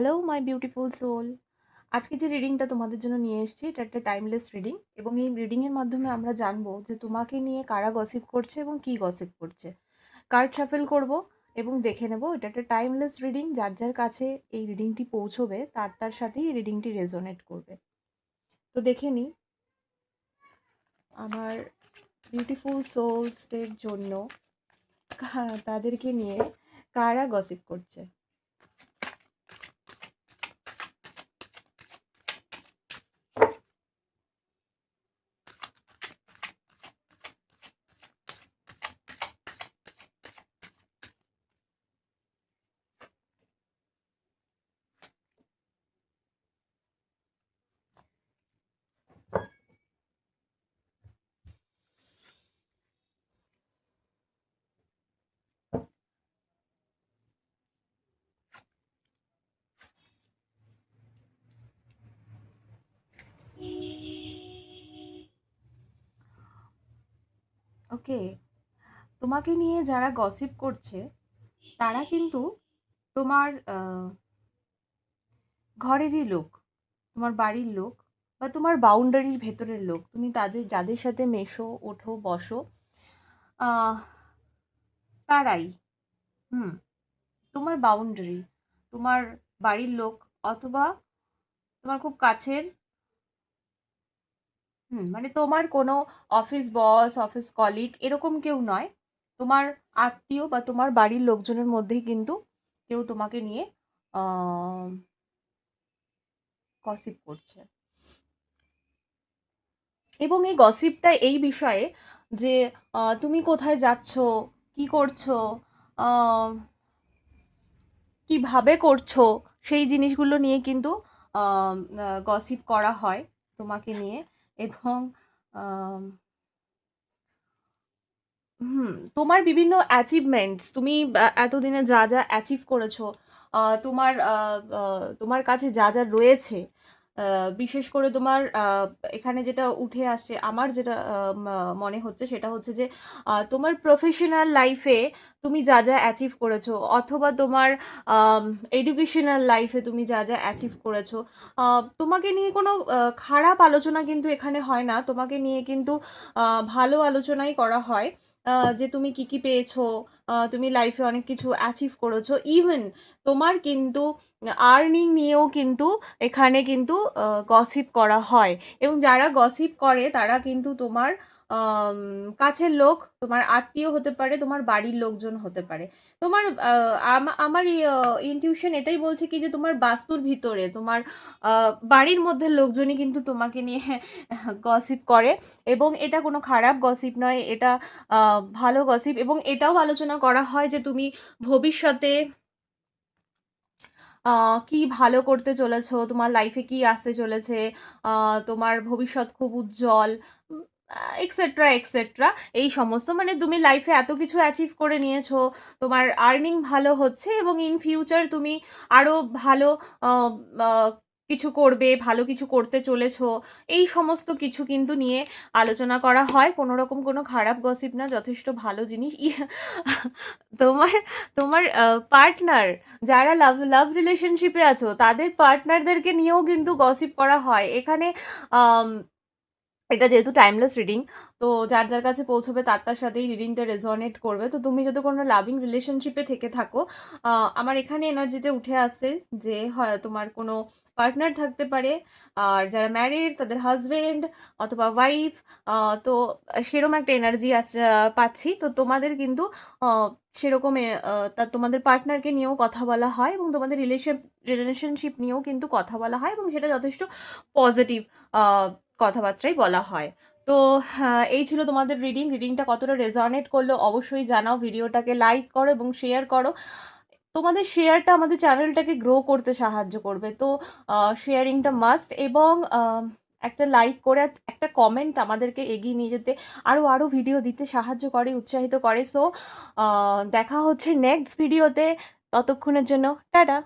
Hello my beautiful soul. আজকে যে রিডিংটা তোমাদের জন্য নিয়ে এসেছি এটা একটা টাইমলেস রিডিং, এবং এই রিডিংয়ের মাধ্যমে আমরা জানবো যে তোমাকে নিয়ে কারা গসিপ করছে এবং কী গসিপ করছে। কার্ড শাফেল করব এবং দেখে নেব। এটা একটা টাইমলেস রিডিং, যার যার কাছে এই রিডিংটি পৌঁছবে তার তার সাথেই এই রিডিংটি রেজোনেট করবে। তো দেখে নিই আমার বিউটিফুল সোলসদের জন্য তাদেরকে নিয়ে কারা গসিপ করছে। ওকে, তোমাকে নিয়ে যারা গসিপ করছে তারা কিন্তু তোমার ঘরেরই লোক, তোমার বাড়ির লোক, বা তোমার বাউন্ডারির ভেতরের লোক। তুমি তাদের যাদের সাথে মেশো, ওঠো, বসো, আহ, তারাই। হুম, তোমার বাউন্ডারি, তোমার বাড়ির লোক, অথবা তোমার খুব কাছের। মানে তোমার কোনো অফিস বস, অফিস কলিগ এরকম কেউ নয়। তোমার আত্মীয় বা তোমার বাড়ির লোকজনের মধ্যেই কিন্তু কেউ তোমাকে নিয়ে গসিপ করছে। এবং এই গসিপটা এই বিষয়ে যে তুমি কোথায় যাচ্ছ, কি করছো, আহ, কিভাবে করছো, সেই জিনিসগুলো নিয়ে কিন্তু গসিপ করা হয় তোমাকে নিয়ে। এবং আম, তোমার বিভিন্ন অ্যাচিভমেন্টস, তুমি এতদিনে যা যা অ্যাচিভ করেছো, তোমার তোমার কাছে যা যা রয়েছে, বিশেষ করে তোমার এখানে যেটা উঠে আসছে, আমার যেটা মনে হচ্ছে সেটা হচ্ছে যে তোমার প্রফেশনাল লাইফে তুমি যা যা অ্যাচিভ করেছো, অথবা তোমার এডুকেশনাল লাইফে তুমি যা যা অ্যাচিভ করেছো, তোমাকে নিয়ে কোনো খারাপ আলোচনা কিন্তু এখানে হয় না। তোমাকে নিয়ে কিন্তু ভালো আলোচনাই করা হয়, যে তুমি কি কি পেয়েছো, তুমি লাইফে অনেক কিছু অ্যাচিভ করেছো। ইভেন তোমার কিন্তু আর্নিং নিয়েও কিন্তু এখানে কিন্তু গসিপ করা হয়। এবং যারা গসিপ করে তারা কিন্তু তোমার আম, কাছের লোক, তোমার আত্মীয় হতে পারে, তোমার বাড়ির লোকজন হতে পারে। তোমার আমার ইনটিউশন এটাই বলছে কি, যে তোমার বাস্তুর ভিতরে তোমার বাড়ির মধ্যে লোকজনই কিন্তু তোমাকে নিয়ে গসিপ করে। এবং এটা কোনো খারাপ গসিপ নয়, এটা ভালো গসিপ। এবং এটাও আলোচনা করা হয় যে তুমি ভবিষ্যতে কি ভালো করতে চলেছো, তোমার লাইফে কি আসতে চলেছে, তোমার ভবিষ্যৎ খুব উজ্জ্বল, এক্সেট্রা এক্সেট্রা। এই সমস্ত, মানে তুমি লাইফে এত কিছু অ্যাচিভ করে নিয়েছো, তোমার আর্নিং ভালো হচ্ছে, এবং ইন ফিউচার তুমি আরও ভালো আহ, আহ, কিছু করবে, ভালো কিছু করতে চলেছো। এই সমস্ত কিছু কিন্তু নিয়ে আলোচনা করা হয়। কোনো রকম কোনো খারাপ গসিপ না, যথেষ্ট ভালো জিনিস। তোমার তোমার পার্টনার, যারা লাভ লাভ রিলেশনশিপে আছো, তাদের পার্টনারদেরকে নিয়েও কিন্তু গসিপ করা হয় এখানে। আম, এটা যেহেতু টাইমলেস রিডিং, তো যার যার কাছে পৌঁছবে তার তার সাথেই রিডিংটা রেজনেট করবে। তো তুমি যদি কোনো লাভিং রিলেশনশিপে থেকে থাকো, আমার এখানে এনার্জিতে উঠে আসে যে হয় তোমার কোনো পার্টনার থাকতে পারে। আর যারা ম্যারিড তাদের হাজবেন্ড অথবা ওয়াইফ, তো সেরকম একটা এনার্জি পাচ্ছি। তো তোমাদের কিন্তু সেরকম তোমাদের পার্টনারকে নিয়েও কথা বলা হয়, এবং তোমাদের রিলেশনশিপ নিয়েও কিন্তু কথা বলা হয়, এবং সেটা যথেষ্ট পজিটিভ কথাবার্তাই বলা হয়। তো এই ছিল তোমাদের রিডিংটা কতটা রেজনেট করলো অবশ্যই জানাও। ভিডিওটাকে লাইক করো এবং শেয়ার করো। তোমাদের শেয়ারটা আমাদের চ্যানেলটাকে গ্রো করতে সাহায্য করবে। তো শেয়ারিংটা মাস্ট। এবং একটা লাইক করে একটা কমেন্ট আমাদেরকে এগিয়ে নিয়ে যেতে, আরও আরও ভিডিও দিতে সাহায্য করে, উৎসাহিত করে। সো দেখা হচ্ছে নেক্সট ভিডিওতে। ততক্ষণের জন্য টাটা।